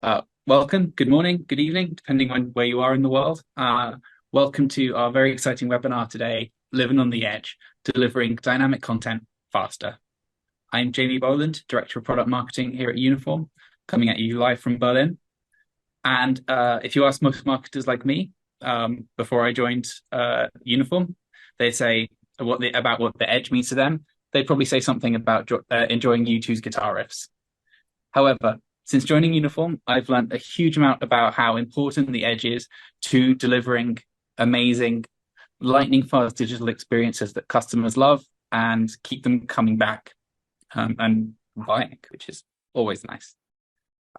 Welcome, good morning, good evening, depending on where you are in the world. Welcome to our very exciting webinar today, Living on the Edge, delivering dynamic content faster. I'm Jamie Boland, Director of Product Marketing here at Uniform, coming at you live from Berlin. And if you ask most marketers like me, before I joined Uniform, they say about what the edge means to them. They'd probably say something about enjoying U2's guitar riffs. However, since joining Uniform, I've learned a huge amount about how important the edge is to delivering amazing, lightning fast digital experiences that customers love and keep them coming back and buying, which is always nice.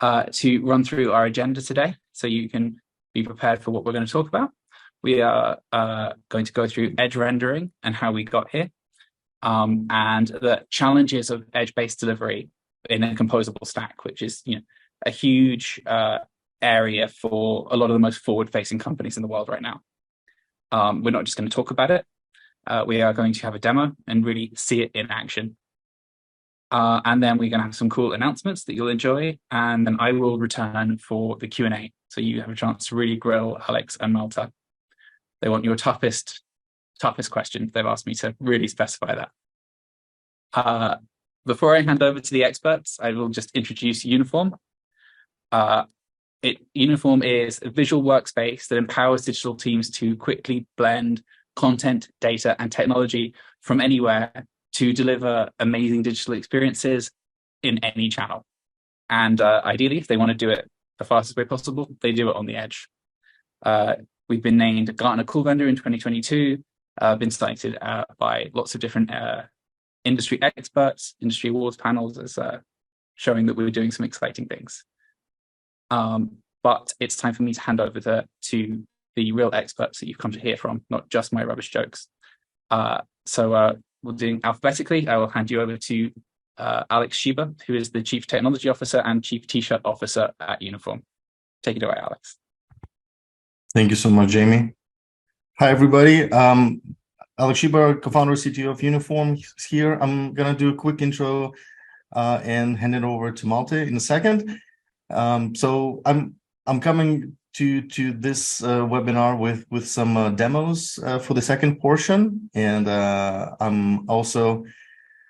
To run through our agenda today, so you can be prepared for what we're going to talk about. We are going to go through edge rendering and how we got here, and the challenges of edge-based delivery in a composable stack, which is a huge area for a lot of the most forward-facing companies in the world right now. We're not just going to talk about it. We are going to have a demo and really see it in action. And then we're going to have some cool announcements that you'll enjoy. And then I will return for the Q&A. So you have a chance to really grill Alex and Malta. They want your toughest question. They've asked me to really specify that. Before I hand over to the experts, I will just introduce Uniform. Uniform is a visual workspace that empowers digital teams to quickly blend content, data, and technology from anywhere to deliver amazing digital experiences in any channel. And ideally, if they want to do it the fastest way possible, they do it on the edge. We've been named Gartner Cool Vendor in 2022, been cited by lots of different industry experts, industry awards panels as showing that we're doing some exciting things. But it's time for me to hand over to the real experts that you've come to hear from, not just my rubbish jokes. So we'll do alphabetically. I will hand you over to Alex Schieber, who is the Chief Technology Officer and Chief T-shirt Officer at Uniform. Take it away, Alex. Thank you so much, Jamie. Hi, everybody. Alex Schieber, co-founder, CTO of Uniform, is here. I'm going to do a quick intro and hand it over to Malte in a second. So I'm coming to this webinar with some demos for the second portion, and I'm also,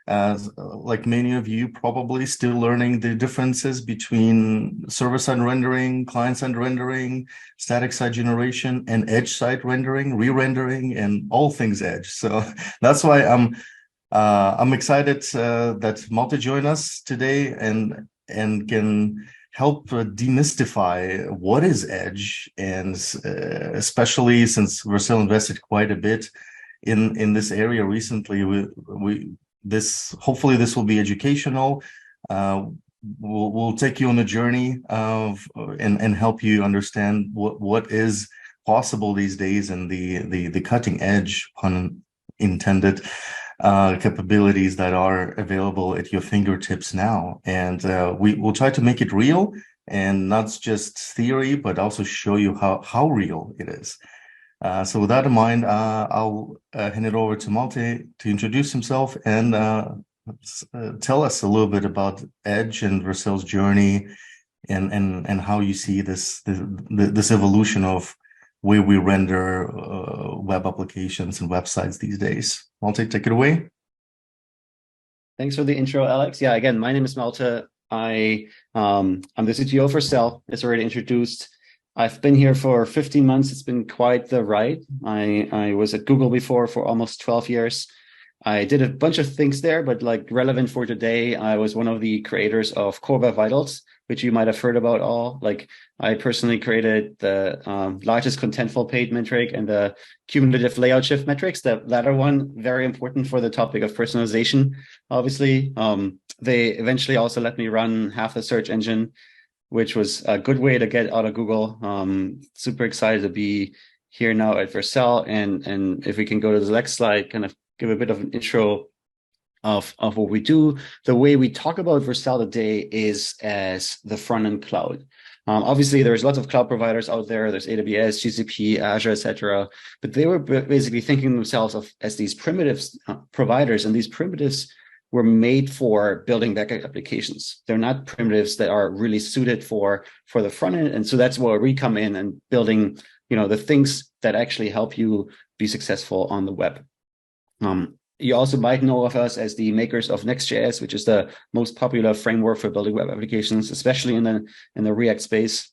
like many of you, probably still learning the differences between server-side rendering, client-side rendering, static-side generation, and edge-side rendering, re-rendering, and all things edge. So that's why I'm excited that Malte joined us today and can help demystify what is edge, and especially since Vercel invested quite a bit in this area recently. Hopefully this will be educational. We'll take you on a journey of and help you understand what is possible these days, and the cutting edge, pun intended, capabilities that are available at your fingertips now. And we'll try to make it real, and not just theory, but also show you how real it is. So with that in mind, I'll hand it over to Malte to introduce himself and tell us a little bit about Edge and Vercel's journey, and how you see this evolution of where we render web applications and websites these days. Malte, take it away. Thanks for the intro, Alex. Yeah, again, my name is Malte. I'm the CTO for Vercel, as already introduced. I've been here for 15 months. It's been quite the ride. I was at Google before for almost 12 years. I did a bunch of things there, but like relevant for today, I was one of the creators of Core Web Vitals, which you might have heard about all. Like I personally created the largest contentful page metric and the cumulative layout shift metrics. The latter one, very important for the topic of personalization, obviously. They eventually also let me run half the search engine, which was a good way to get out of Google. Super excited to be here now at Vercel. And if we can go to the next slide, kind of give a bit of an intro of what we do. The way we talk about Vercel today is as the front-end cloud. Obviously, there's lots of cloud providers out there. There's AWS, GCP, Azure, etc. But they were basically thinking themselves as these primitives providers, and these primitives were made for building backend applications. They're not primitives that are really suited for the front end. And so that's where we come in and building, the things that actually help you be successful on the web. You also might know of us as the makers of Next.js, which is the most popular framework for building web applications, especially in the React space.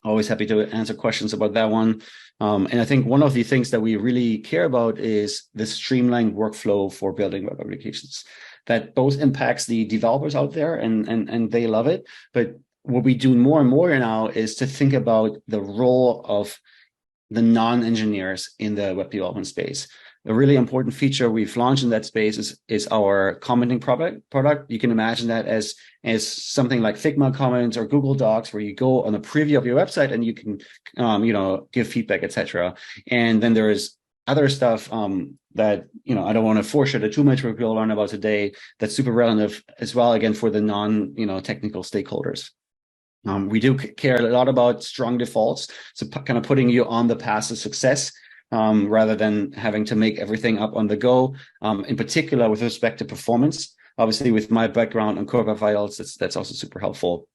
Always happy to answer questions about that one. And I think one of the things that we really care about is the streamlined workflow for building web applications. That both impacts the developers out there and they love it. But what we do more and more now is to think about the role of the non-engineers in the web development space. A really important feature we've launched in that space is our commenting product. You can imagine that as something like Figma comments or Google Docs, where you go on a preview of your website and you can, give feedback, etc. And then there is other stuff that, I don't want to foreshadow too much, what we'll learn about today, that's super relevant as well, again, for the technical stakeholders. We do care a lot about strong defaults, so kind of putting you on the path to success, rather than having to make everything up on the go, in particular with respect to performance. Obviously, with my background on core web vitals, that's also super helpful.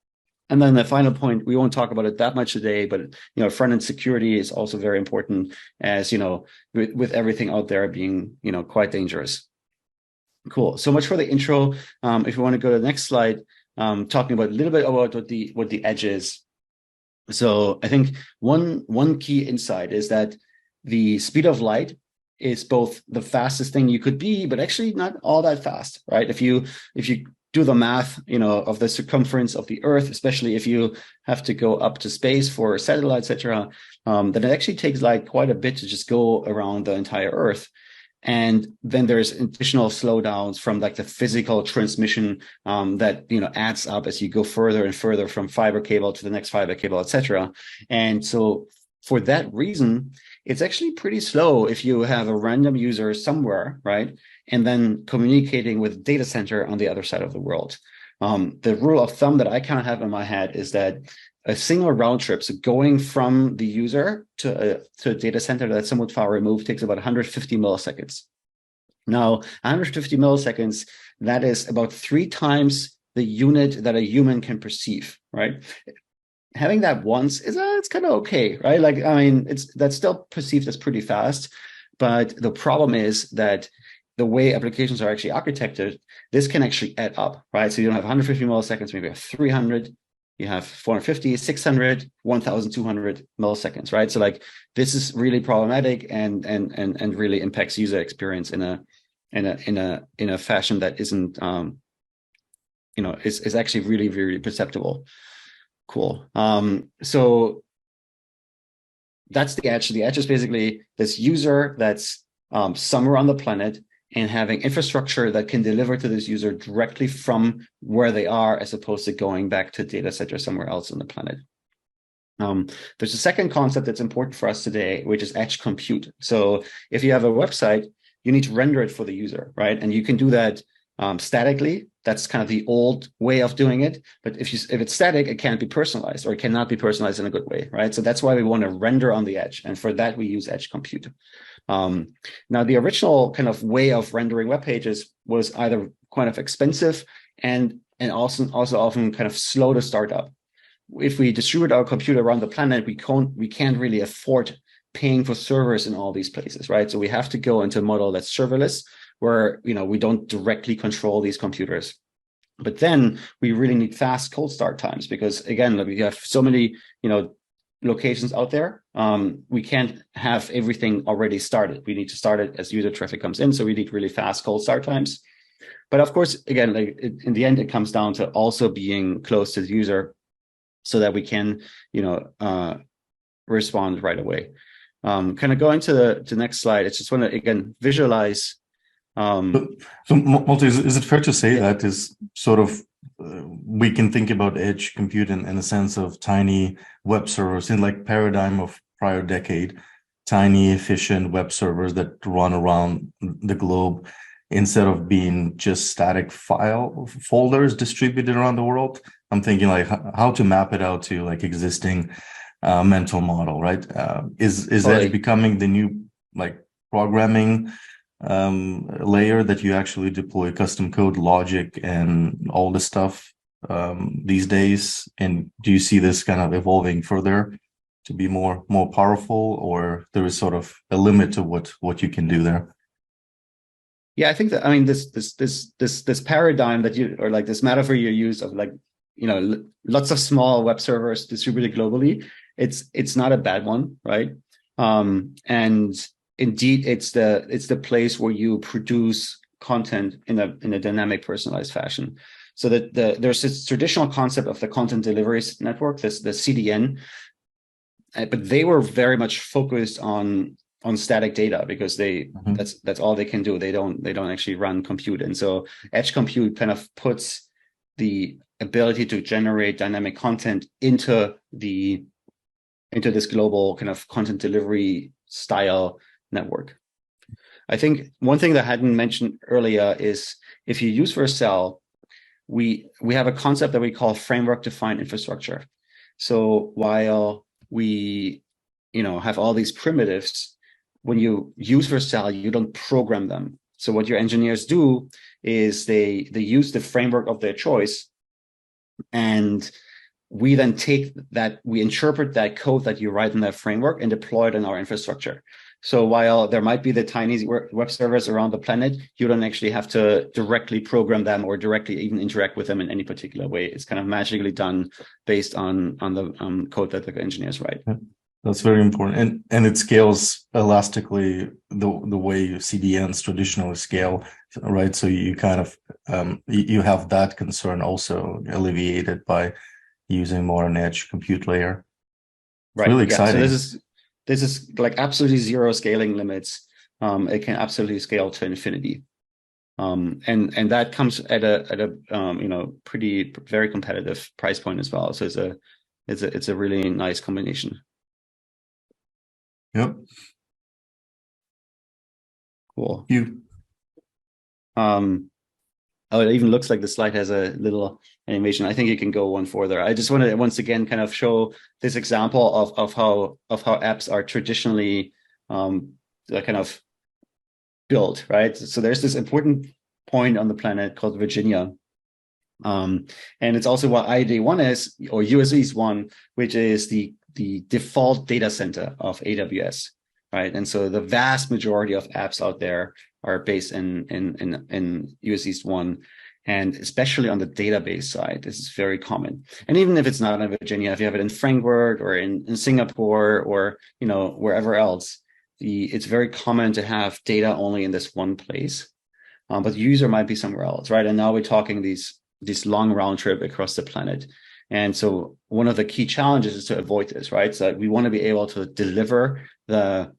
And then the final point, we won't talk about it that much today, but front-end security is also very important, as with everything out there being quite dangerous. Cool. So much for the intro. If you want to go to the next slide, talking about a little bit about what the edge is. So I think one key insight is that the speed of light is both the fastest thing you could be, but actually not all that fast, right? If you do the math, of the circumference of the Earth, especially if you have to go up to space for satellites, etc., then it actually takes light quite a bit to just go around the entire Earth. And then there's additional slowdowns from like the physical transmission that adds up as you go further and further from fiber cable to the next fiber cable, etc. And so for that reason, it's actually pretty slow if you have a random user somewhere, right? And then communicating with data center on the other side of the world. The rule of thumb that I kind of have in my head is that a single round trip, so going from the user to a data center that's somewhat far removed, takes about 150 milliseconds. Now, 150 milliseconds, that is about 3 times the unit that a human can perceive, right? Having that once it's kind of okay, right? That's still perceived as pretty fast, but the problem is that the way applications are actually architected, this can actually add up, right? So you don't have 150 milliseconds, maybe you have 300, you have 450, 600, 1,200 milliseconds, right? So this is really problematic and really impacts user experience in a fashion that isn't is actually really, really perceptible. Cool. So that's the edge. The edge is basically this user that's somewhere on the planet and having infrastructure that can deliver to this user directly from where they are, as opposed to going back to data center somewhere else on the planet. There's a second concept that's important for us today, which is edge compute. So if you have a website, you need to render it for the user, right? And you can do that statically. That's kind of the old way of doing it. But if it's static, it can't be personalized, or it cannot be personalized in a good way, right? So that's why we want to render on the edge. And for that, we use edge compute. Now, the original kind of way of rendering web pages was either kind of expensive and also often kind of slow to start up. If we distribute our compute around the planet, we can't really afford paying for servers in all these places, right? So we have to go into a model that's serverless, where we don't directly control these computers. But then we really need fast cold start times, because again, we have so many locations out there. We can't have everything already started. We need to start it as user traffic comes in. So we need really fast cold start times. But of course, again, in the end, it comes down to also being close to the user, so that we can respond right away. Kind of going to the next slide. I just want to again visualize. So Malte, is it fair to say that is sort of we can think about edge compute in a sense of tiny web servers in like paradigm of prior decade, tiny efficient web servers that run around the globe instead of being just static file folders distributed around the world? I'm thinking like how to map it out to like existing mental model, right? Is edge becoming the new like programming layer that you actually deploy custom code logic and all this stuff these days? And do you see this kind of evolving further to be more powerful, or there is sort of a limit to what you can do there? Yeah, I think that, I mean, this paradigm that you, or like this metaphor you use of, like, you know, lots of small web servers distributed globally, it's not a bad one, right? And indeed, it's the place where you produce content in a dynamic, personalized fashion. So that there's this traditional concept of the content delivery network, the CDN, but they were very much focused on static data, because that's all they can do. They don't actually run compute. And so edge compute kind of puts the ability to generate dynamic content into this global kind of content delivery style network. I think one thing that I hadn't mentioned earlier is, if you use Vercel, we have a concept that we call framework defined infrastructure. So while we have all these primitives, when you use Vercel, you don't program them. So what your engineers do is they use the framework of their choice, and we then we interpret that code that you write in that framework and deploy it in our infrastructure. So while there might be the tiny web servers around the planet, you don't actually have to directly program them or directly even interact with them in any particular way. It's kind of magically done based on the code that the engineers write. That's very important, and it scales elastically the way CDNs traditionally scale, right? So you kind of you have that concern also alleviated by using more an edge compute layer. Right. Really exciting. So this is like absolutely zero scaling limits. It can absolutely scale to infinity, and that comes at a pretty very competitive price point as well. So it's a really nice combination. Yep. Cool. You. Oh, it even looks like the slide has a little animation. I think you can go one further. I just want to once again kind of show this example of how apps are traditionally kind of built, right? So there's this important point on the planet called Virginia. And it's also what IDA1 is, or US East 1, which is the default data center of AWS, right? And so the vast majority of apps out there are based in US East 1, and especially on the database side, this is very common. And even if it's not in Virginia, if you have it in Frankfurt or in Singapore or wherever else, it's very common to have data only in this one place, but the user might be somewhere else, right? And now we're talking these long round trip across the planet. And so one of the key challenges is to avoid this, right? So we want to be able to deliver the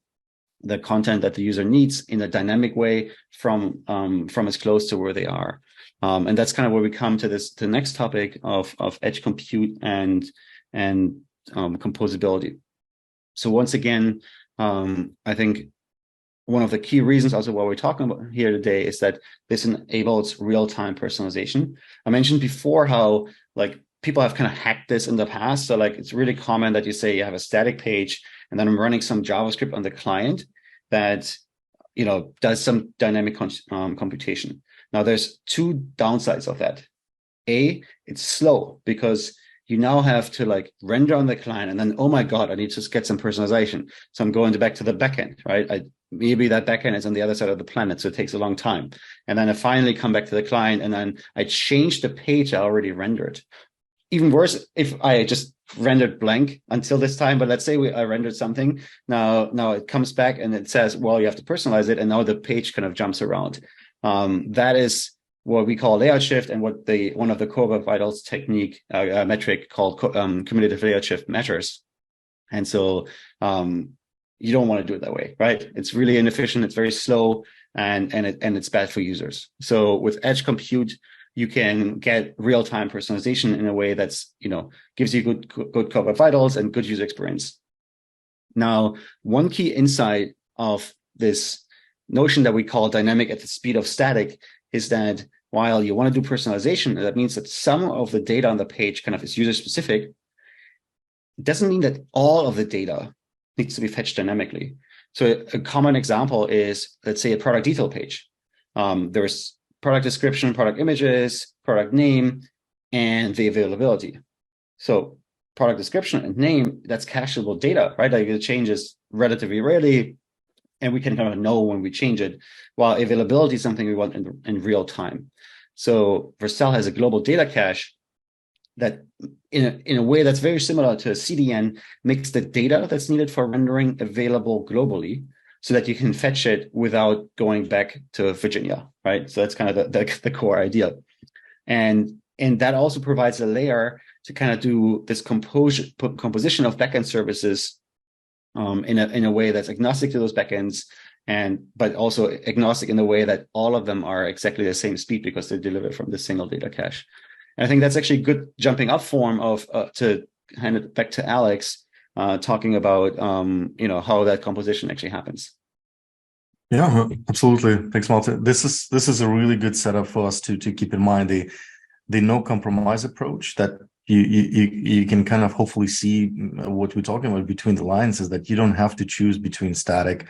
content that the user needs in a dynamic way from as close to where they are. And that's kind of where we come to the next topic of edge compute and composability. So once again, I think one of the key reasons also what we're talking about here today is that this enables real-time personalization. I mentioned before how like people have kind of hacked this in the past. So like it's really common that you say you have a static page and then I'm running some JavaScript on the client that does some dynamic computation. Now there's two downsides of that. A, it's slow because you now have to like render on the client and then, oh my God, I need to get some personalization. So I'm going back to the backend, right? Maybe that backend is on the other side of the planet, so it takes a long time. And then I finally come back to the client and then I change the page I already rendered. Even worse, if I just rendered blank until this time, but let's say I rendered something. Now it comes back and it says, well, you have to personalize it. And now the page kind of jumps around. That is what we call layout shift, and what one of the core vitals technique metric called cumulative layout shift measures. And so you don't want to do it that way, right? It's really inefficient. It's very slow, and it's bad for users. So with edge compute, you can get real-time personalization in a way that's gives you good core vitals and good user experience. Now, one key insight of this notion that we call dynamic at the speed of static is that while you want to do personalization, that means that some of the data on the page kind of is user specific. It doesn't mean that all of the data needs to be fetched dynamically. So a common example is, let's say, a product detail page. There's product description, product images, product name, and the availability. So product description and name, that's cacheable data, right? Like it changes relatively rarely, and we can kind of know when we change it, while availability is something we want in real time. So Vercel has a global data cache that in a way that's very similar to a CDN makes the data that's needed for rendering available globally so that you can fetch it without going back to Virginia, right? So that's kind of the core idea. And that also provides a layer to kind of do this composition of backend services in a way that's agnostic to those backends, but also agnostic in the way that all of them are exactly the same speed because they're delivered from the single data cache. And I think that's actually a good jumping up form of to hand it back to Alex, talking about how that composition actually happens. Yeah, absolutely. Thanks, Malte. This is a really good setup for us to keep in mind, the no compromise approach that you can kind of hopefully see what we're talking about between the lines is that you don't have to choose between static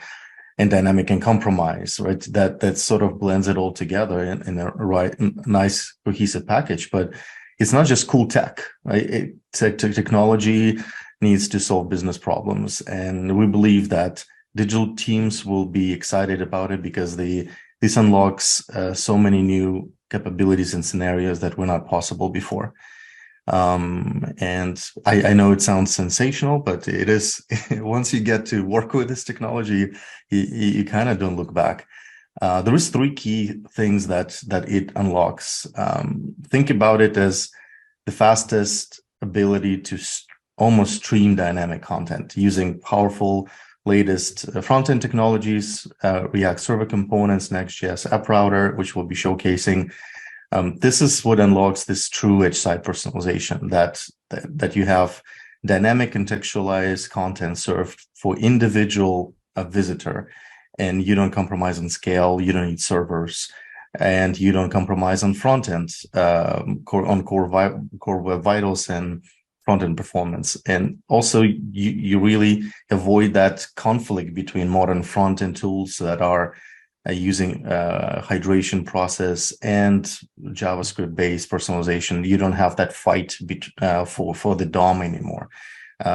and dynamic and compromise, right? That sort of blends it all together in a nice cohesive package. But it's not just cool tech, right? Technology needs to solve business problems, and we believe that digital teams will be excited about it because this unlocks so many new capabilities and scenarios that were not possible before. And I know it sounds sensational, but it is. Once you get to work with this technology, you kind of don't look back. There is 3 key things that it unlocks. Think about it as the fastest ability to almost stream dynamic content using powerful latest front-end technologies, React Server Components, Next.js App Router, which we'll be showcasing. This is what unlocks this true edge-side personalization, that you have dynamic contextualized content served for individual visitor, and you don't compromise on scale, you don't need servers, and you don't compromise on front-end, on core web vitals and front-end performance. And also you really avoid that conflict between modern front-end tools that are using hydration process and JavaScript-based personalization. You don't have that fight for the DOM anymore.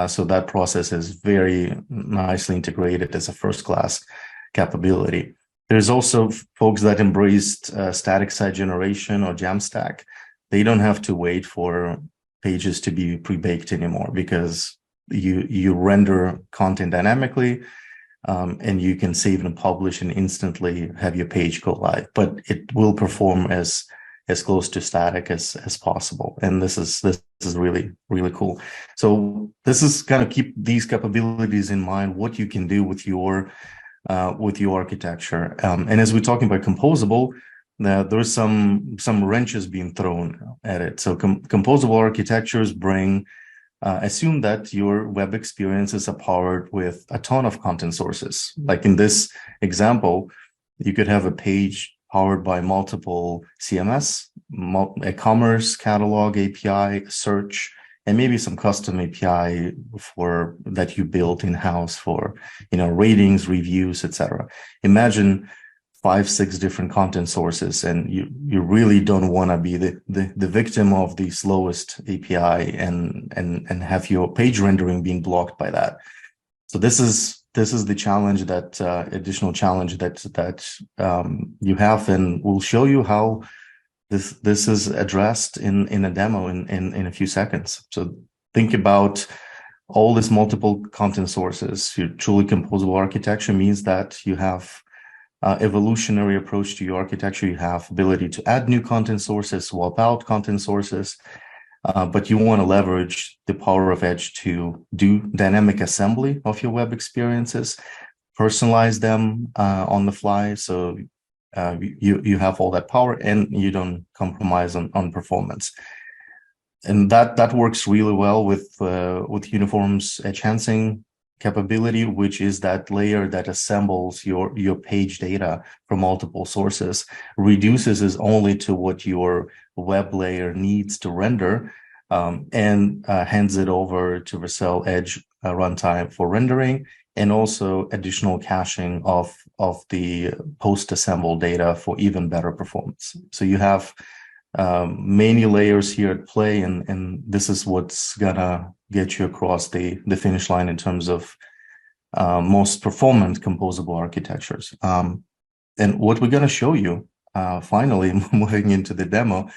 So that process is very nicely integrated as a first-class capability. There's also folks that embraced static site generation or Jamstack. They don't have to wait for pages to be pre-baked anymore because you render content dynamically, and you can save and publish and instantly have your page go live, but it will perform as close to static as possible. And this is really, really cool. So this is kind of keep these capabilities in mind, what you can do with your architecture. And as we're talking about composable, there's some wrenches being thrown at it. So composable architectures assume that your web experiences are powered with a ton of content sources. Like in this example, you could have a page powered by multiple CMS, a commerce catalog API, search, and maybe some custom API that you built in-house for, ratings, reviews, etc. Imagine 5-6 different content sources, and you really don't want to be the victim of the slowest API and have your page rendering being blocked by that. So this is the challenge, that additional challenge that you have, and we'll show you how this is addressed in a demo in a few seconds. So think about all these multiple content sources. Your truly composable architecture means that you have evolutionary approach to your architecture. You have ability to add new content sources, swap out content sources, but you want to leverage the power of Edge to do dynamic assembly of your web experiences, personalize them on the fly. So you have all that power and you don't compromise on performance. And that works really well with Uniform's edge enhancing capability, which is that layer that assembles your page data from multiple sources, reduces it only to what your web layer needs to render, and hands it over to Vercel Edge runtime for rendering, and also additional caching of the post-assembled data for even better performance. So you have many layers here at play, and this is what's gonna get you across the finish line in terms of most performant composable architectures. And what we're gonna show you, finally, moving into the demo,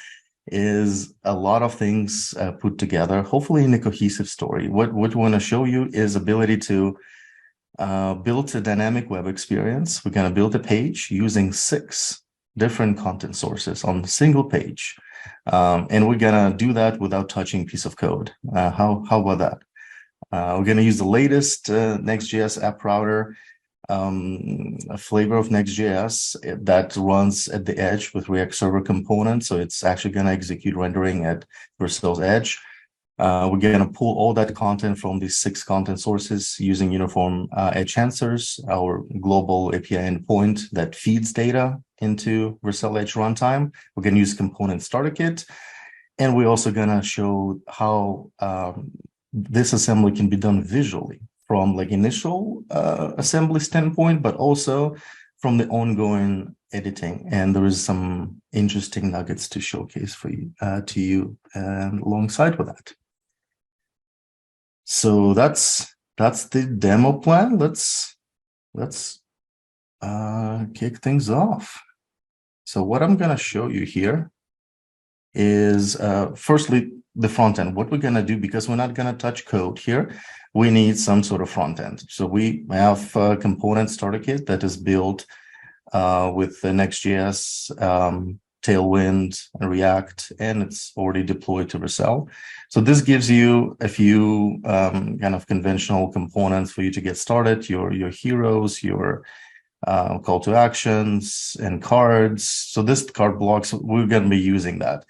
is a lot of things put together, hopefully in a cohesive story. What we want to show you is ability to build a dynamic web experience. We're going to build a page using 6 different content sources on a single page. And we're going to do that without touching a piece of code. How about that? We're going to use the latest Next.js App Router, a flavor of Next.js that runs at the edge with React Server components. So it's actually going to execute rendering at Vercel's edge. We're going to pull all that content from these 6 content sources using Uniform Edge Answers, our global API endpoint that feeds data into Vercel Edge runtime. We're going to use component starter kit. And we're also going to show how this assembly can be done visually from like initial assembly standpoint, but also from the ongoing editing. And there is some interesting nuggets to showcase for you to you alongside with that. So that's the demo plan. Let's kick things off. So what I'm gonna show you here is firstly the front end. What we're gonna do, because we're not gonna touch code here, we need some sort of front end. So we have a component starter kit that is built with the Next.js, Tailwind, and React, and it's already deployed to Vercel. So this gives you a few kind of conventional components for you to get started, your heroes, your call to actions, and cards. So this card blocks, we're going to be using that.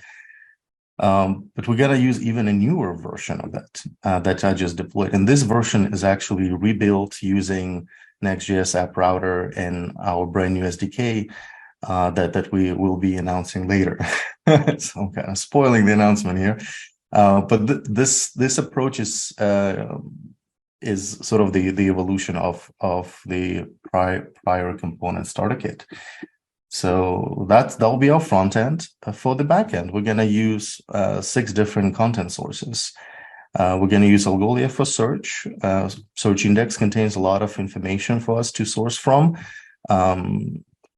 But we're going to use even a newer version of that that I just deployed. And this version is actually rebuilt using Next.js App Router and our brand new SDK that we will be announcing later. So I'm kind of spoiling the announcement here. But this approach is sort of the evolution of the prior component starter kit. So that'll be our front end. For the back end, we're going to use 6 different content sources. We're going to use Algolia for search. Search index contains a lot of information for us to source from.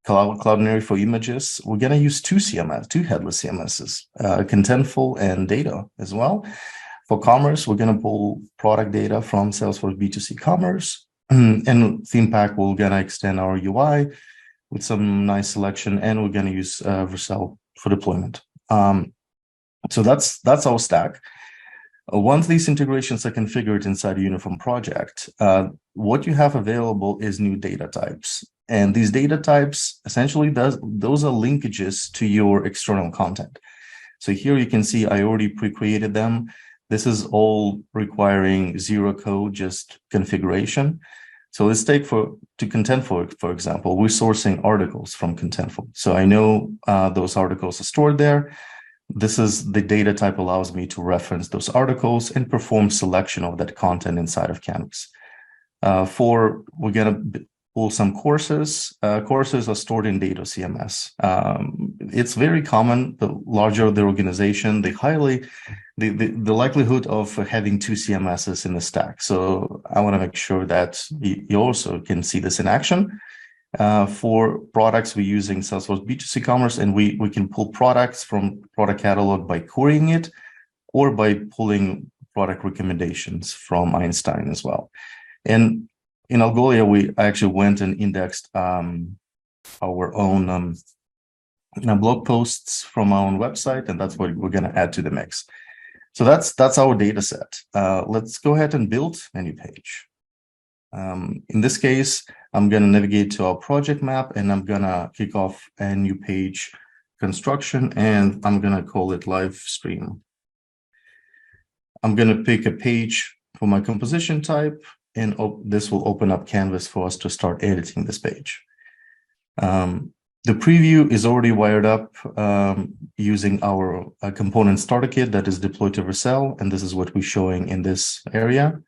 Cloudinary for images. We're going to use 2 headless CMSs, Contentful and Data as well. For commerce, we're going to pull product data from Salesforce B2C Commerce. And theme pack, we're going to extend our UI with some nice selection, and we're going to use Vercel for deployment. So that's our stack. Once these integrations are configured inside a Uniform project, what you have available is new data types. And these data types, essentially, those are linkages to your external content. So here you can see I already pre-created them. This is all requiring 0 code, just configuration. So let's take to Contentful, for example, we're sourcing articles from Contentful. So I know those articles are stored there. This is the data type allows me to reference those articles and perform selection of that content inside of Canvas. We're going to pull some courses. Courses are stored in Data CMS. It's very common. The larger the organization, the likelihood of having 2 CMSs in the stack. So I want to make sure that you also can see this in action. For products, we're using Salesforce B2C Commerce, and we can pull products from product catalog by querying it, or by pulling product recommendations from Einstein as well. And in Algolia, I actually went and indexed our own blog posts from our own website, and that's what we're going to add to the mix. So that's our data set. Let's go ahead and build a new page. In this case, I'm going to navigate to our project map, and I'm going to kick off a new page construction, and I'm going to call it live stream. I'm going to pick a page for my composition type, and this will open up Canvas for us to start editing this page. The preview is already wired up using our component starter kit that is deployed to Vercel, and this is what we're showing in this area.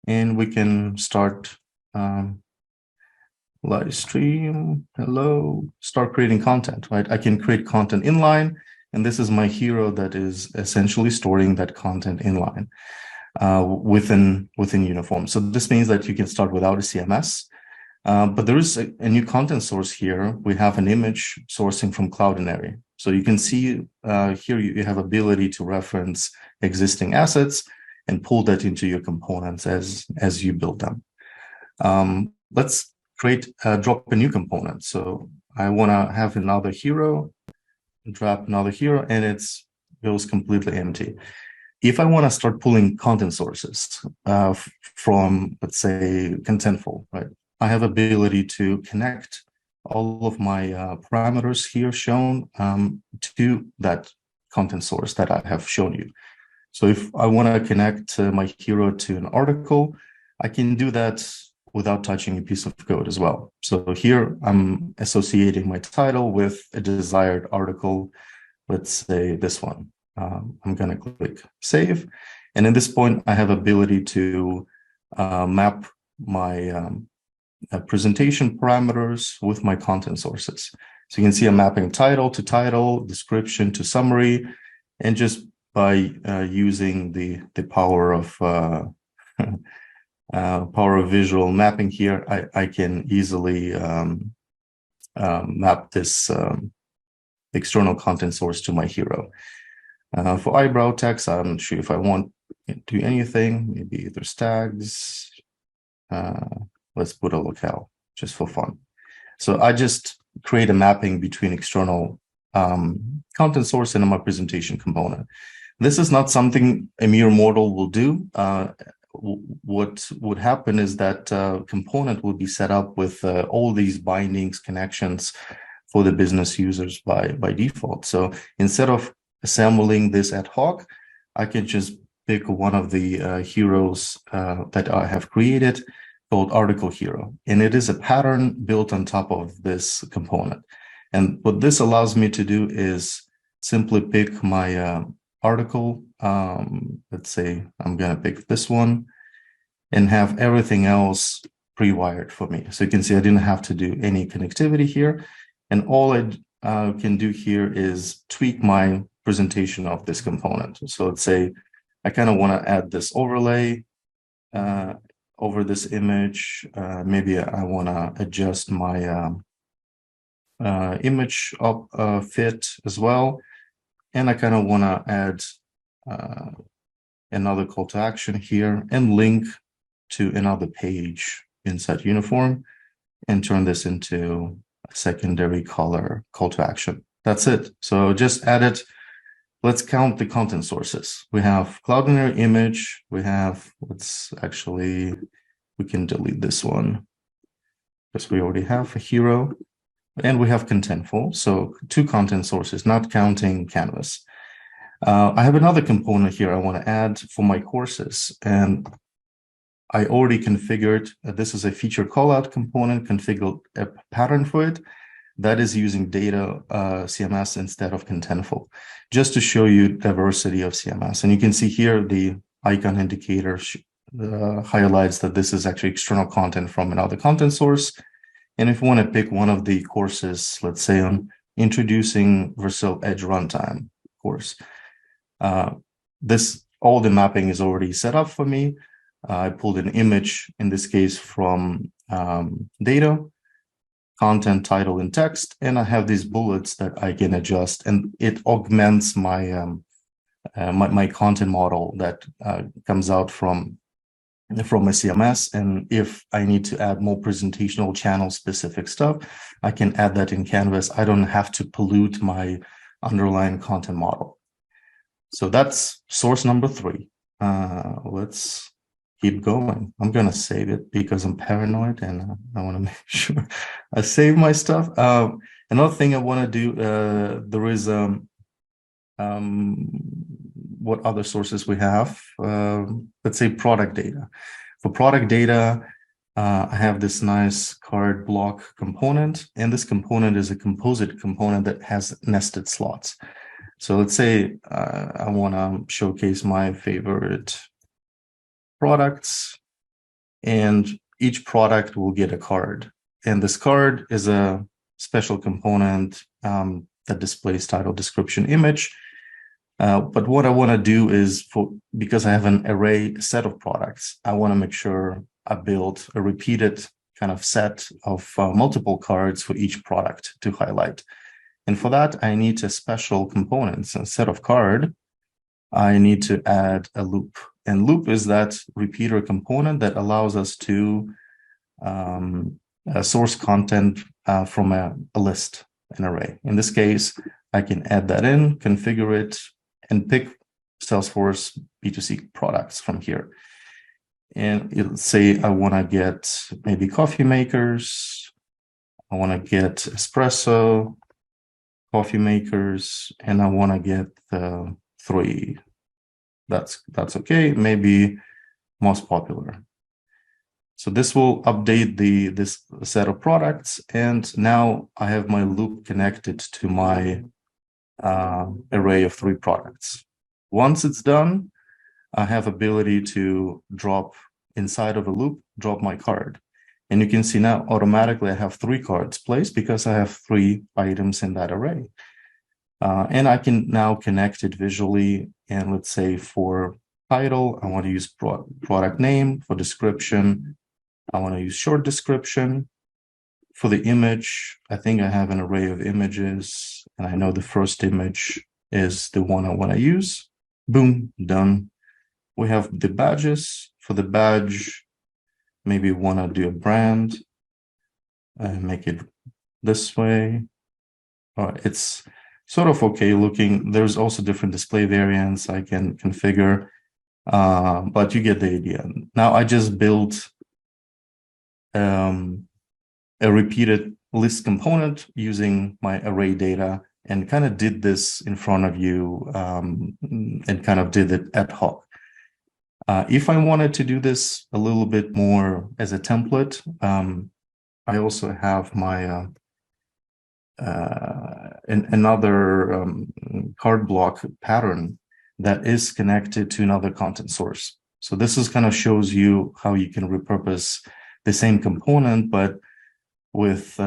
And we can start live stream. Hello, start creating content, right? I can create content inline, and this is my hero that is essentially storing that content inline within Uniform. So this means that you can start without a CMS. But there is a new content source here. We have an image sourcing from Cloudinary. So you can see here you have ability to reference existing assets and pull that into your components as you build them. Let's drop a new component. So I want to have another hero, drop another hero, and it goes completely empty. If I want to start pulling content sources from, let's say, Contentful, right? I have ability to connect all of my parameters here shown to that content source that I have shown you. So if I want to connect my hero to an article, I can do that without touching a piece of code as well. So here I'm associating my title with a desired article. Let's say this one. I'm going to click save. And at this point, I have ability to map my presentation parameters with my content sources. So you can see I'm mapping title to title, description to summary, and just by using the power of visual mapping here, I can easily map this external content source to my hero. For eyebrow text, I'm not sure if I want to do anything. Maybe there's tags. Let's put a locale just for fun. So I just create a mapping between external content source and my presentation component. This is not something a mere mortal will do. What would happen is that component will be set up with all these bindings, connections for the business users by default. So instead of assembling this ad hoc, I can just pick one of the heroes that I have created, called article hero, and it is a pattern built on top of this component. And what this allows me to do is simply pick my article. Let's say I'm going to pick this one and have everything else pre-wired for me. So you can see I didn't have to do any connectivity here. And all I can do here is tweak my presentation of this component. So let's say I kind of want to add this overlay over this image. Maybe I want to adjust my image fit as well. And I kind of want to add another call to action here and link to another page inside Uniform and turn this into a secondary color call to action. That's it. So just add it. Let's count the content sources. We have Cloudinary image. We have, we can delete this one because we already have a hero. And we have Contentful. So 2 content sources, not counting Canvas. I have another component here I want to add for my courses. And I already configured, this is a feature callout component, configured a pattern for it. That is using data CMS instead of Contentful, just to show you diversity of CMS. And you can see here the icon indicator highlights that this is actually external content from another content source. And if you want to pick one of the courses, let's say on introducing Vercel Edge Runtime course, all the mapping is already set up for me. I pulled an image, in this case, from data, content, title, and text, and I have these bullets that I can adjust, and it augments my my content model that comes out from a CMS. And if I need to add more presentational channel specific stuff, I can add that in Canvas. I don't have to pollute my underlying content model. So that's source number 3. Let's keep going. I'm going to save it because I'm paranoid and I want to make sure I save my stuff. Another thing I want to do, there is what other sources we have. Let's say product data. For product data, I have this nice card block component, and this component is a composite component that has nested slots. So let's say I want to showcase my favorite products, and each product will get a card. And this card is a special component that displays title, description, image. But what I want to do is, because I have an array set of products, I want to make sure I build a repeated kind of set of multiple cards for each product to highlight. And for that, I need a special components. Instead of card, I need to add a loop. And loop is that repeater component that allows us to source content from a list, an array. In this case, I can add that in, configure it, and pick Salesforce B2C products from here. And it'll say I want to get maybe coffee makers, I want to get espresso, coffee makers, and I want to get the 3. That's okay. Maybe most popular. So this will update this set of products, and now I have my loop connected to my array of 3 products. Once it's done, I have ability to drop inside of a loop, drop my card. And you can see now automatically I have 3 cards placed because I have 3 items in that array. And I can now connect it visually. And let's say for title, I want to use product name. For description, I want to use short description. For the image, I think I have an array of images, and I know the first image is the one I want to use. Boom, done. We have the badges. For the badge, maybe want to do a brand and make it this way. It's sort of okay looking. There's also different display variants I can configure, but you get the idea. Now I just built a repeated list component using my array data, and kind of did this in front of you and kind of did it ad hoc. If I wanted to do this a little bit more as a template, I also have my another card block pattern that is connected to another content source. So this is kind of shows you how you can repurpose the same component, but with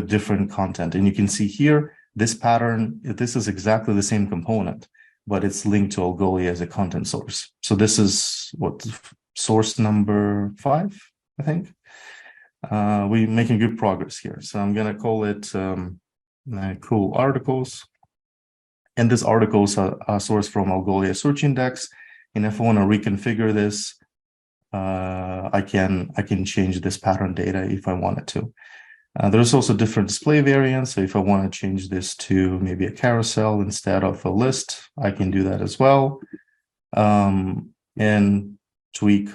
different content. And you can see here, this pattern, this is exactly the same component, but it's linked to Algolia as a content source. So this is what, source number 5, I think. We're making good progress here. So I'm going to call it cool articles. And these articles are sourced from Algolia search index. And if I want to reconfigure this, I can change this pattern data if I wanted to. There's also different display variants. So if I want to change this to maybe a carousel instead of a list, I can do that as well. And tweak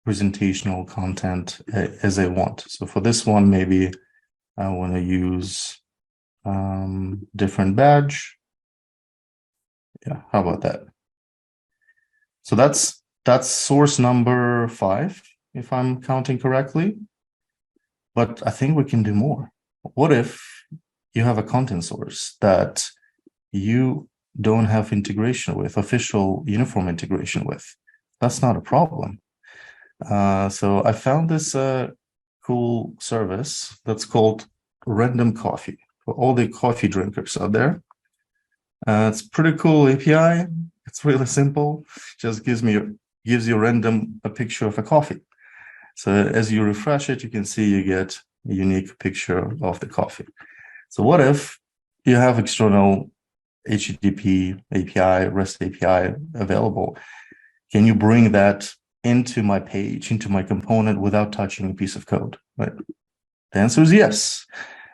presentational content as I want. So for this one, maybe I want to use different badge. Yeah, how about that? So that's source number 5, if I'm counting correctly. But I think we can do more. What if you have a content source that you don't have integration with, official uniform integration with? That's not a problem. So I found this cool service that's called Random Coffee for all the coffee drinkers out there. It's pretty cool API. It's really simple. Just gives you a picture of a coffee. So as you refresh it, you can see you get a unique picture of the coffee. So what if you have external HTTP API, REST API available? Can you bring that into my page, into my component without touching a piece of code? Right? The answer is yes.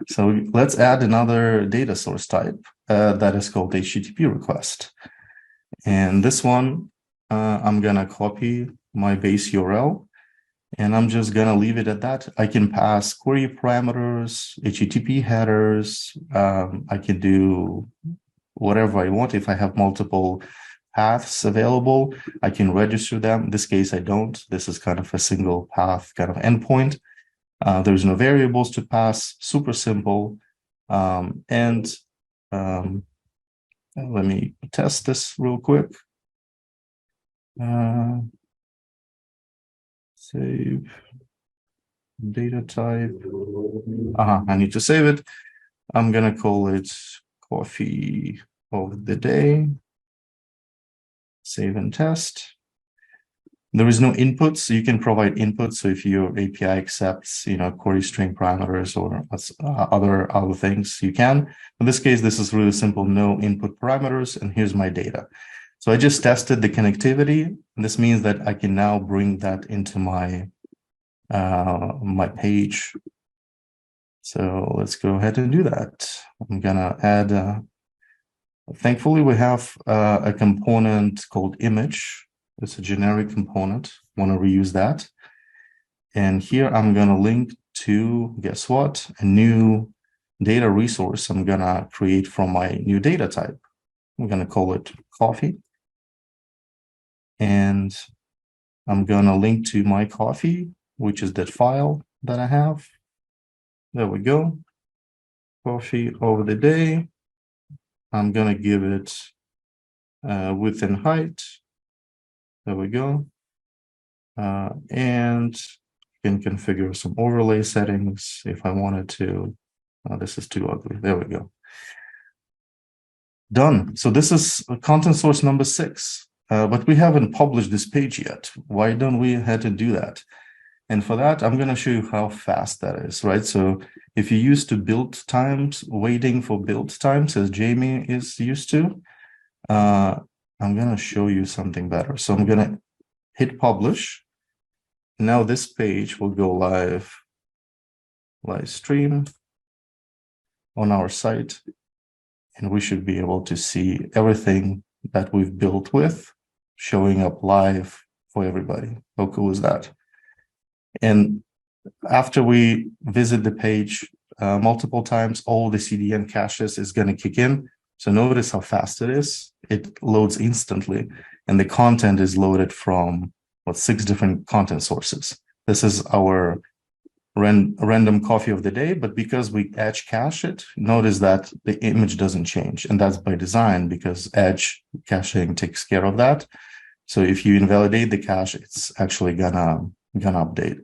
So let's add another data source type that is called HTTP request. And this one, I'm going to copy my base URL, and I'm just going to leave it at that. I can pass query parameters, HTTP headers. I can do whatever I want if I have multiple paths available. I can register them. In this case, I don't. This is kind of a single path kind of endpoint. There's no variables to pass, super simple. Let me test this real quick. Save data type. I need to save it. I'm gonna call it coffee of the day. Save and test. There is no input, so you can provide input. So if your API accepts, query string parameters or other things, you can. In this case, this is really simple, no input parameters, and here's my data. So I just tested the connectivity, and this means that I can now bring that into my my page. So let's go ahead and do that. I'm gonna add. Thankfully, we have a component called image. It's a generic component. Want to reuse that. And here I'm going to link to, guess what? A new data resource I'm going to create from my new data type. I'm going to call it coffee. And I'm going to link to my coffee, which is that file that I have. There we go. Coffee over the day. I'm going to give it width and height. There we go. And can configure some overlay settings if I wanted to. This is too ugly. There we go. Done. So this is content source number 6, but we haven't published this page yet. Why don't we have to do that? And for that, I'm going to show you how fast that is, right? So if you used to build times, waiting for build times, as Jamie is used to, I'm going to show you something better. So I'm going to hit publish. Now this page will go live stream on our site, and we should be able to see everything that we've built with showing up live for everybody. How cool is that? And after we visit the page multiple times, all the CDN caches is going to kick in. So notice how fast it is. It loads instantly, and the content is loaded from 6 different content sources. This is our random coffee of the day, but because we edge cache it, notice that the image doesn't change, and that's by design because edge caching takes care of that. So if you invalidate the cache, it's actually gonna update.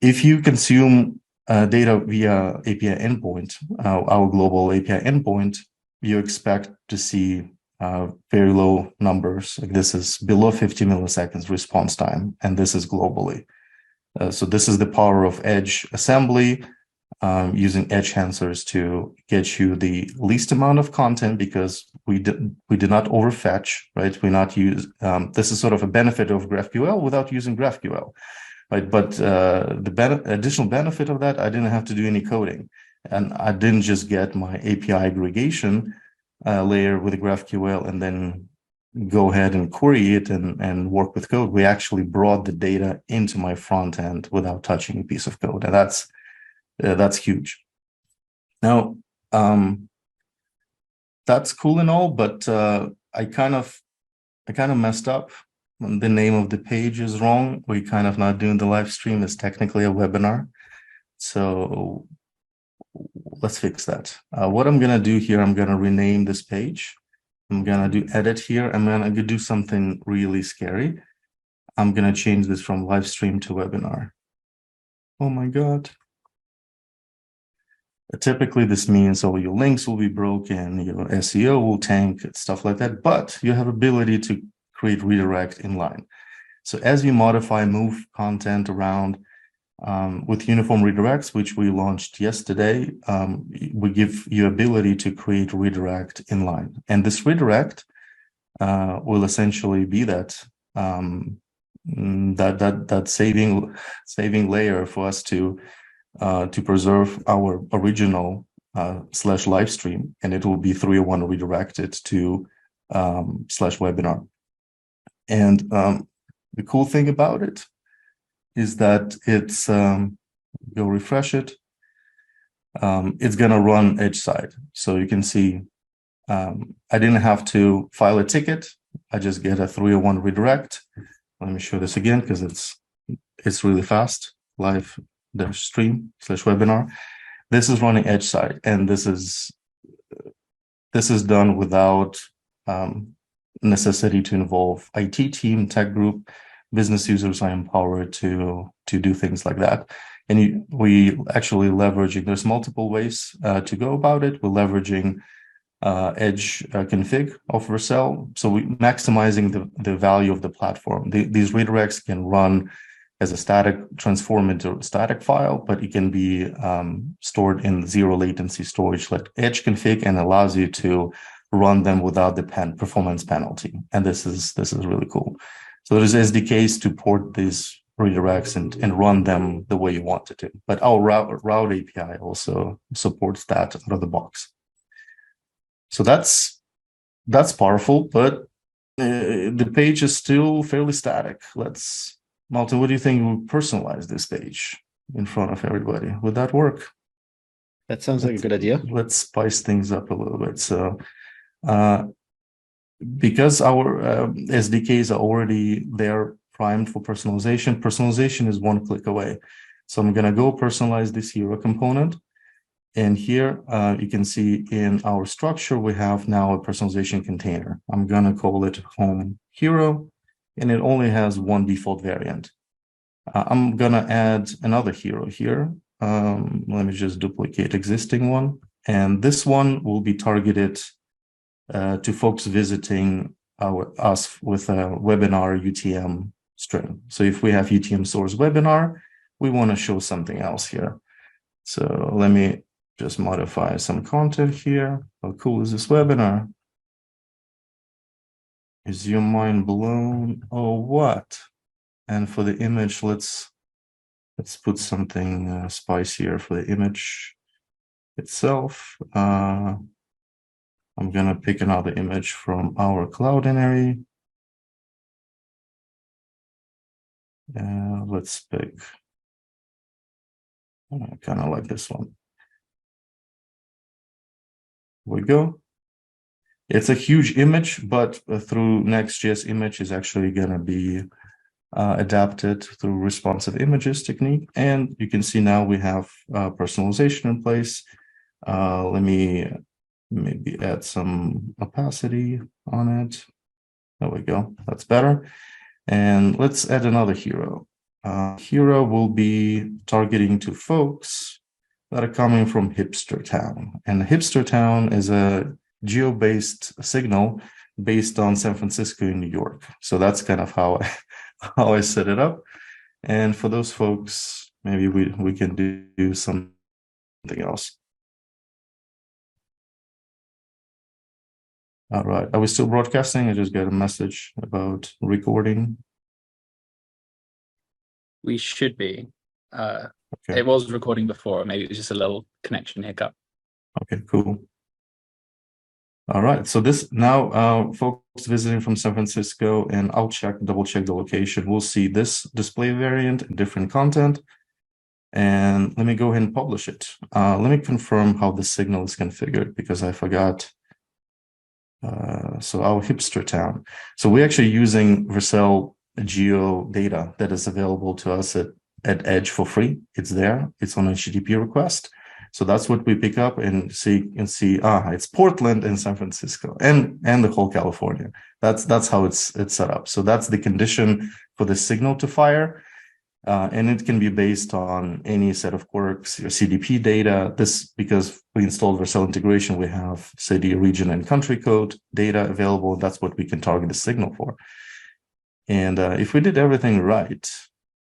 If you consume data via API endpoint, our global API endpoint, you expect to see very low numbers. Like this is below 50 milliseconds response time, and this is globally. So this is the power of edge assembly, using edge enhancers to get you the least amount of content because we did not overfetch, right? We not use, this is sort of a benefit of GraphQL without using GraphQL, right? But the additional benefit of that, I didn't have to do any coding, and I didn't just get my API aggregation layer with GraphQL and then go ahead and query it and work with code. We actually brought the data into my front end without touching a piece of code, and that's huge. Now, that's cool and all, but I kind of messed up. The name of the page is wrong. We're kind of not doing the live stream. It's technically a webinar, so let's fix that. What I'm gonna do here, I'm gonna rename this page. I'm gonna do edit here. I'm gonna do something really scary. I'm gonna change this from live stream to webinar. Oh my God. Typically, this means all your links will be broken, your SEO will tank, stuff like that, but you have ability to create redirect inline. So as you modify, move content around with uniform redirects, which we launched yesterday, we give you ability to create redirect inline. And this redirect will essentially be that saving layer for us to preserve our original / live stream, and it will be 301 redirected to / webinar. And the cool thing about it is that it's go refresh it. It's gonna run edge side, so you can see I didn't have to file a ticket. I just get a 301 redirect. Let me show this again because it's really fast. Live the stream / webinar. This is running edge side, and this is done without necessity to involve IT team, tech group. Business users are empowered to do things like that. And we actually leveraging, there's multiple ways to go about it. We're leveraging edge config of Vercel. So we maximizing the value of the platform. These redirects can run as a static, transform into a static file, but it can be stored in zero latency storage like edge config, and allows you to run them without the performance penalty. And this is really cool. So there's SDKs to port these redirects and run them the way you want it to. But our route API also supports that out of the box. So that's powerful, but the page is still fairly static. Malte, what do you think? We personalize this page in front of everybody. Would that work? That sounds like a good idea. Let's spice things up a little bit. So because our SDKs are already there primed for personalization, personalization is one click away. So I'm going to go personalize this hero component. And here you can see in our structure, we have now a personalization container. I'm going to call it home hero, and it only has one default variant. I'm going to add another hero here. Let me just duplicate existing one. And this one will be targeted to folks visiting us with a webinar UTM string. So if we have UTM source webinar, we want to show something else here. So let me just modify some content here. How cool is this webinar? Is your mind blown or what? And for the image, let's put something spicier for the image itself. I'm gonna pick another image from our Cloudinary. Let's pick, I kind of like this one. Here we go. It's a huge image, but through Next.js image is actually gonna be adapted through responsive images technique. And you can see now we have personalization in place. Let me maybe add some opacity on it. There we go. That's better. And let's add another hero. Hero will be targeting to folks that are coming from Hipster Town. And Hipster Town is a geo-based signal based on San Francisco and New York. So that's kind of how I set it up. And for those folks, maybe we can do something else. All right, are we still broadcasting? I just got a message about recording. We should be. Okay. It was recording before. Maybe it was just a little connection hiccup. Okay, cool. All right, so this now, folks visiting from San Francisco, and I'll double check the location. We'll see this display variant, different content. And let me go ahead and publish it. Let me confirm how the signal is configured because I forgot. So our Hipster Town. So we're actually using Vercel geo data that is available to us at Edge for free. It's there. It's on a HTTP request. So that's what we pick up and see. It's Portland and San Francisco and the whole California. That's how it's set up. So that's the condition for the signal to fire. And it can be based on any set of quirks, your CDP data. This, because we installed Vercel integration, we have city, region, and country code data available. That's what we can target the signal for. And if we did everything right,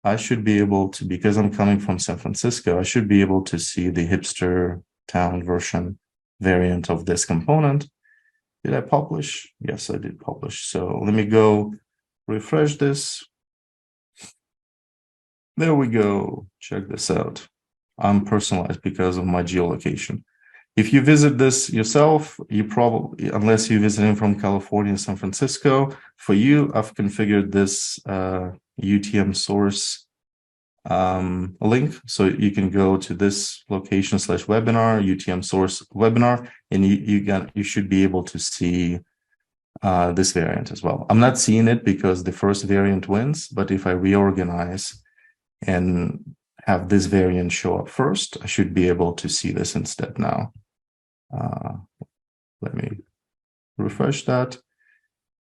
I should be able to, because I'm coming from San Francisco, I should be able to see the Hipster Town version variant of this component. Did I publish? Yes, I did publish. So let me go refresh this. There we go. Check this out. I'm personalized because of my geolocation. If you visit this yourself, you probably, unless you're visiting from California, San Francisco, for you, I've configured this UTM source link. So you can go to this location /webinar, UTM source webinar, and you should be able to see this variant as well. I'm not seeing it because the first variant wins, but if I reorganize and have this variant show up first, I should be able to see this instead now. Let me refresh that.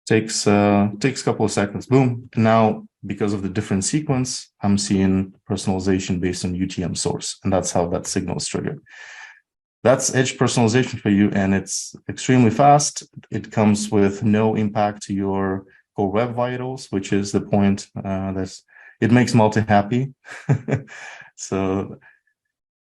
Takes a couple of seconds. Boom. Now, because of the different sequence, I'm seeing personalization based on UTM source, and that's how that signal is triggered. That's edge personalization for you, and it's extremely fast. It comes with no impact to your core web vitals, which is the point. It makes Malte happy. So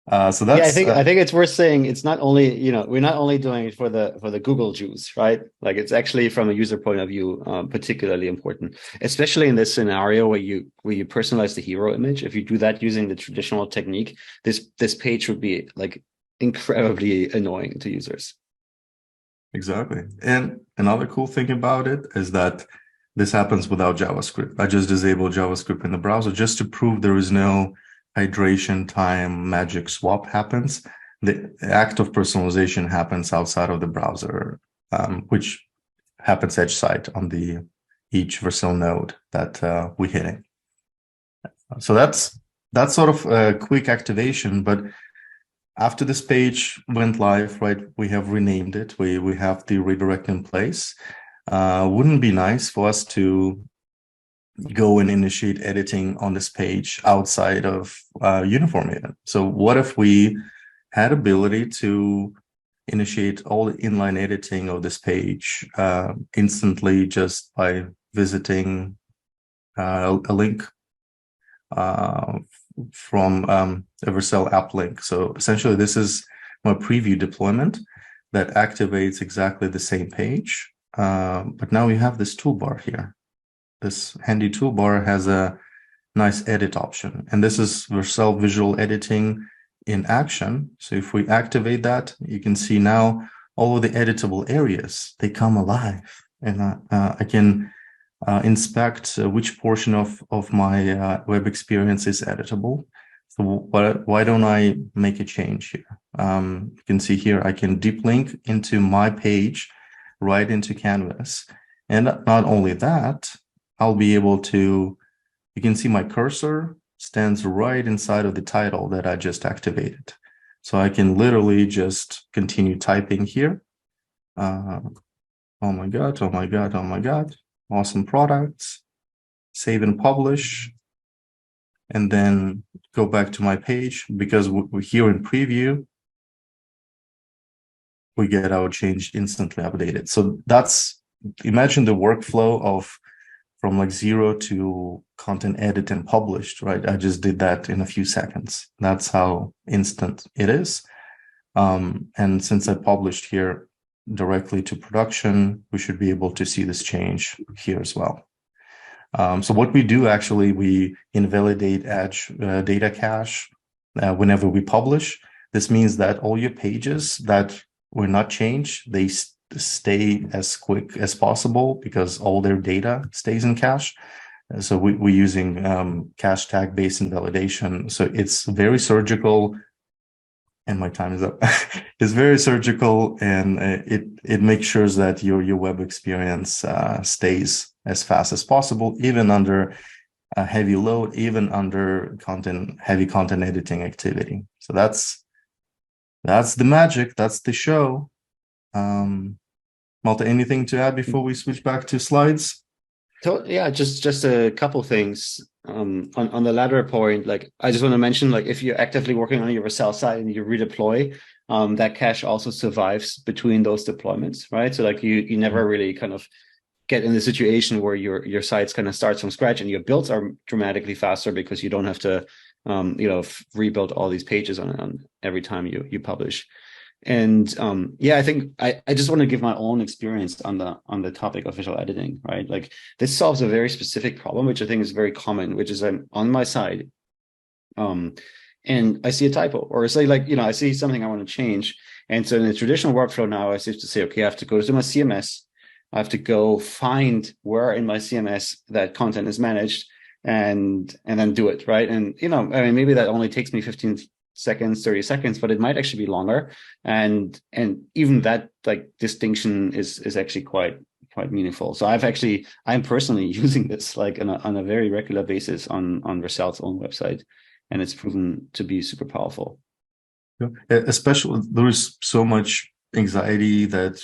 that's I think it's worth saying it's not only, we're not only doing it for the Google juice, right? Like it's actually from a user point of view particularly important, especially in this scenario where you personalize the hero image. If you do that using the traditional technique, this page would be like incredibly annoying to users. Exactly. And another cool thing about it is that this happens without JavaScript. I just disable JavaScript in the browser just to prove there is no hydration time magic swap happens. The act of personalization happens outside of the browser, which happens edge side on each Vercel node that we're hitting. So that's sort of a quick activation. But after this page went live, right, we have renamed it. We have the redirect in place. Wouldn't it be nice for us to go and initiate editing on this page outside of Uniform even? So what if we had ability to initiate all the inline editing of this page instantly just by visiting a link from a Vercel app link? So essentially, this is my preview deployment that activates exactly the same page. But now we have this toolbar here. This handy toolbar has a nice edit option. And this is Vercel visual editing in action. So if we activate that, you can see now all of the editable areas, they come alive. And I can inspect which portion of my web experience is editable. So why don't I make a change here? You can see here, I can deep link into my page right into Canvas. And not only that, I'll be able to, you can see my cursor stands right inside of the title that I just activated. So I can literally just continue typing here. Oh my God, oh my God, oh my God. Awesome products, save and publish, and then go back to my page because we're here in preview. We get our change instantly updated. So that's, imagine the workflow of from like 0 to content edit and published, right? I just did that in a few seconds. That's how instant it is. And since I published here directly to production, we should be able to see this change here as well. So what we do actually, we invalidate edge data cache whenever we publish. This means that all your pages that were not changed, they stay as quick as possible because all their data stays in cache. So we're using cache tag based invalidation. So it's very surgical, and my time is up. It's very surgical, and it makes sure that your web experience stays as fast as possible, even under a heavy load, even under heavy content editing activity. So that's the magic. That's the show. Malte, anything to add before we switch back to slides? So yeah, just a couple things on the latter point. Like I just want to mention, like if you're actively working on your Vercel side and you redeploy, that cache also survives between those deployments, right? So like you never really kind of get in the situation where your sites kind of starts from scratch and your builds are dramatically faster because you don't have to rebuild all these pages on every time you publish. And yeah, I think I just want to give my own experience on the topic of visual editing, right? Like this solves a very specific problem, which I think is very common, which is I'm on my side, and I see a typo, or say like, I see something I want to change. And so in the traditional workflow now, I have to say, okay, I have to go to my CMS. I have to go find where in my CMS that content is managed. and then do it, right? And I mean, maybe that only takes me 15 seconds, 30 seconds, but it might actually be longer. And even that like distinction is actually quite meaningful. So I'm personally using this like on a very regular basis on Vercel's own website, and it's proven to be super powerful. Especially, there is so much anxiety that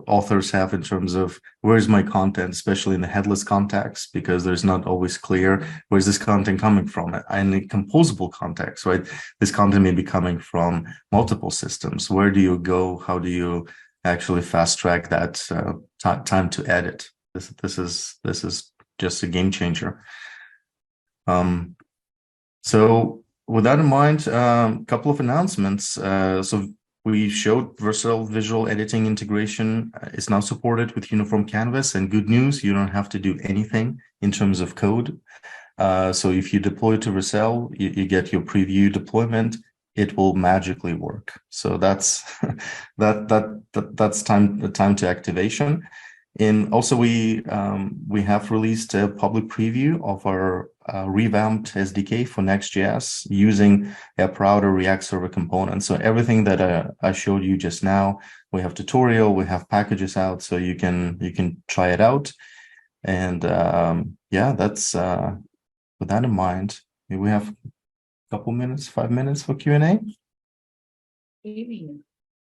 authors have in terms of where's my content, especially in the headless context, because there's not always clear where's this content coming from. And in composable context, right, this content may be coming from multiple systems. Where do you go? How do you actually fast track that time to edit? This is just a game changer. So with that in mind, a couple of announcements. So we showed Vercel visual editing integration is now supported with Uniform Canvas, and good news, you don't have to do anything in terms of code. So if you deploy to Vercel, you get your preview deployment, it will magically work. So that's that's time to activation. And also we have released a public preview of our revamped SDK for Next.js using App Router React Server components. So everything that I showed you just now, we have tutorial, we have packages out, so you can try it out. And yeah, that's with that in mind, we have a couple minutes, 5 minutes for Q&A.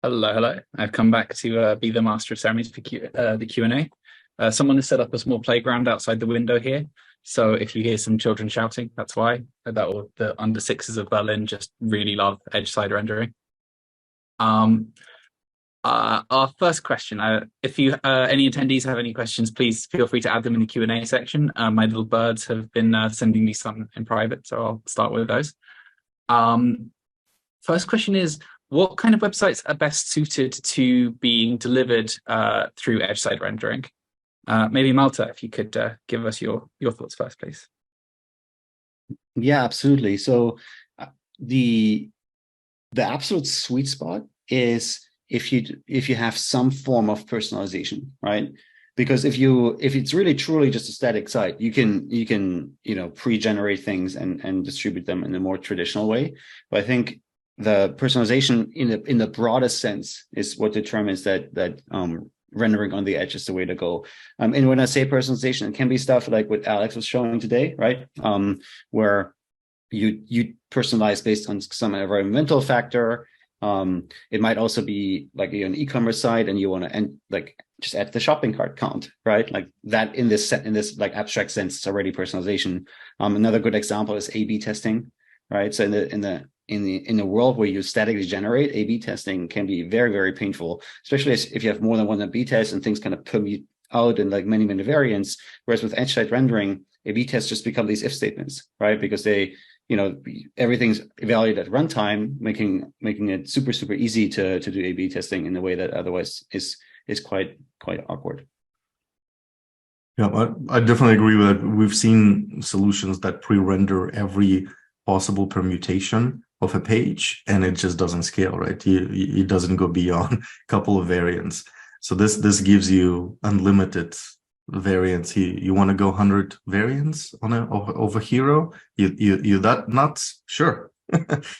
Hello. I've come back to be the master of ceremonies for the Q&A. Someone has set up a small playground outside the window here. So if you hear some children shouting, that's why. The under sixes of Berlin just really love edge-side rendering. Our first question, if any attendees have any questions, please feel free to add them in the Q&A section. My little birds have been sending me some in private, so I'll start with those. First question is, what kind of websites are best suited to being delivered through edge-side rendering? Maybe Malta, if you could give us your thoughts first, please. Yeah, absolutely. So the absolute sweet spot is if you have some form of personalization, right? Because if it's really truly just a static site, you can pre-generate things and distribute them in a more traditional way. But I think the personalization in the broadest sense is what determines that rendering on the edge is the way to go. And when I say personalization, it can be stuff like what Alex was showing today, right? Where you personalize based on some environmental factor. It might also be like an e-commerce site and you want to just add the shopping cart count, right? Like that in this like abstract sense, it's already personalization. Another good example is A/B testing, right? So in the world where you statically generate, A/B testing can be very, very painful, especially if you have more than one A/B test and things kind of permute out in like many variants. Whereas with edge-side rendering, A/B tests just become these if statements, right? Because they, everything's evaluated at runtime, making it super, super easy to do A/B testing in a way that otherwise is quite awkward. Yeah, I definitely agree with that. We've seen solutions that pre-render every possible permutation of a page, and it just doesn't scale, right? It doesn't go beyond a couple of variants. So this gives you unlimited variants. You want to go 100 variants on of a hero? You that nuts? Sure,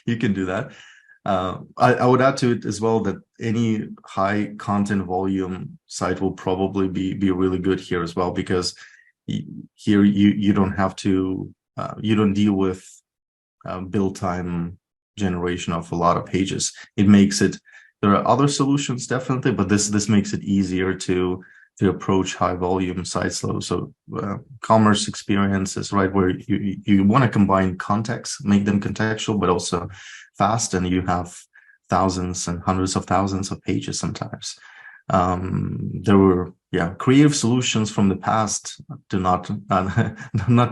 you can do that. I would add to it as well that any high content volume site will probably be really good here as well, because here you don't have to you don't deal with build time generation of a lot of pages. It makes it, there are other solutions definitely, but this makes it easier to approach high volume sites. So commerce experiences, right, where you want to combine context, make them contextual, but also fast, and you have thousands and hundreds of thousands of pages sometimes. There were creative solutions from the past do not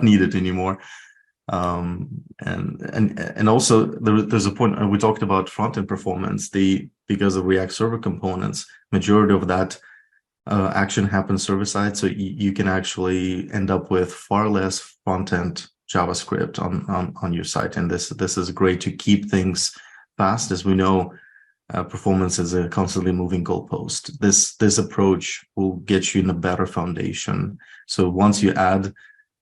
needed anymore. And also there's a point, we talked about front-end performance. Because of React Server components, majority of that action happens server-side, so you can actually end up with far less front-end JavaScript on your site, and this is great to keep things fast. As we know, performance is a constantly moving goalpost. This approach will get you in a better foundation. So once you add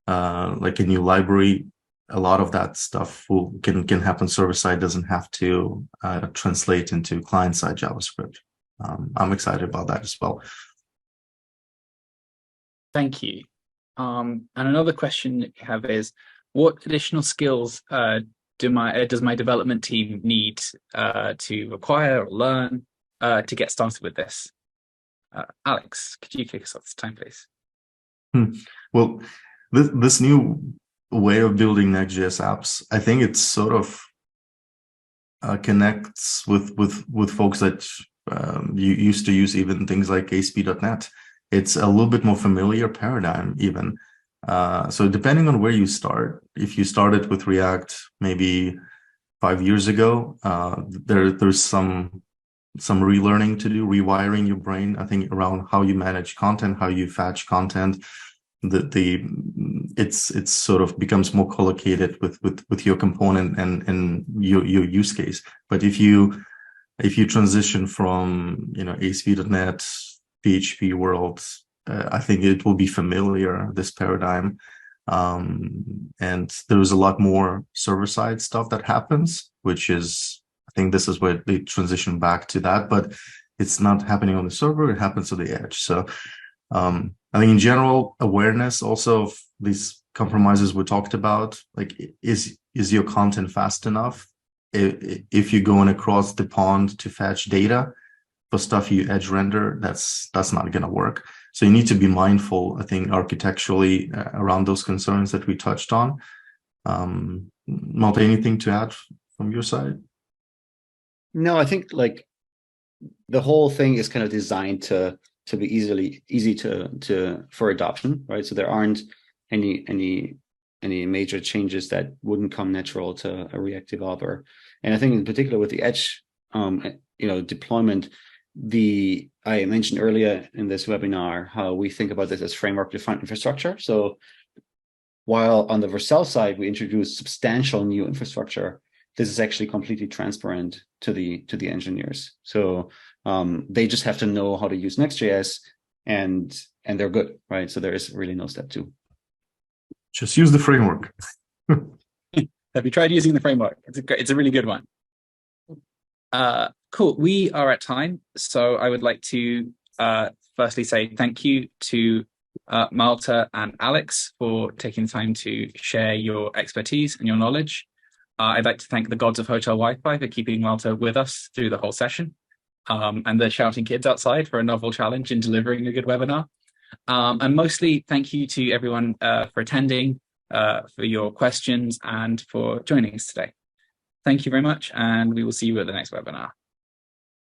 like a new library, a lot of that stuff can happen server side, doesn't have to translate into client side JavaScript. I'm excited about that as well. Thank you. And another question you have is, what additional skills does my development team need to acquire or learn to get started with this? Alex, could you kick us off this time, please? Well, this new way of building Next.js apps, I think it sort of connects with folks that you used to use even things like ASP.NET. It's a little bit more familiar paradigm even. So depending on where you start, if you started with React maybe 5 years ago, there's some relearning to do, rewiring your brain, I think, around how you manage content, how you fetch content. It's sort of becomes more collocated with your component and your use case. But if you transition from ASP.NET, PHP world, I think it will be familiar, this paradigm. And there's a lot more server-side stuff that happens, which is, I think this is where they transition back to that, but it's not happening on the server, it happens to the edge. So I think in general, awareness also of these compromises we talked about, like, is your content fast enough? If you're going across the pond to fetch data for stuff you edge render, that's not going to work. So you need to be mindful, I think, architecturally around those concerns that we touched on. Malte, anything to add from your side? No, I think like the whole thing is kind of designed to be easy for adoption, right? So there aren't any major changes that wouldn't come natural to a React developer. And I think in particular with the edge deployment, I mentioned earlier in this webinar how we think about this as framework-defined infrastructure. So while on the Vercel side we introduced substantial new infrastructure, this is actually completely transparent to the engineers. So they just have to know how to use Next.js, and they're good, right? So there is really no step two. Just use the framework. Have you tried using the framework? It's a really good one. Cool. We are at time, so I would like to firstly say thank you to Malte and Alex for taking the time to share your expertise and your knowledge. I'd like to thank the gods of Hotel Wi-Fi for keeping Malte with us through the whole session, and the shouting kids outside for a novel challenge in delivering a good webinar. And mostly thank you to everyone for attending, for your questions, and for joining us today. Thank you very much, and we will see you at the next webinar.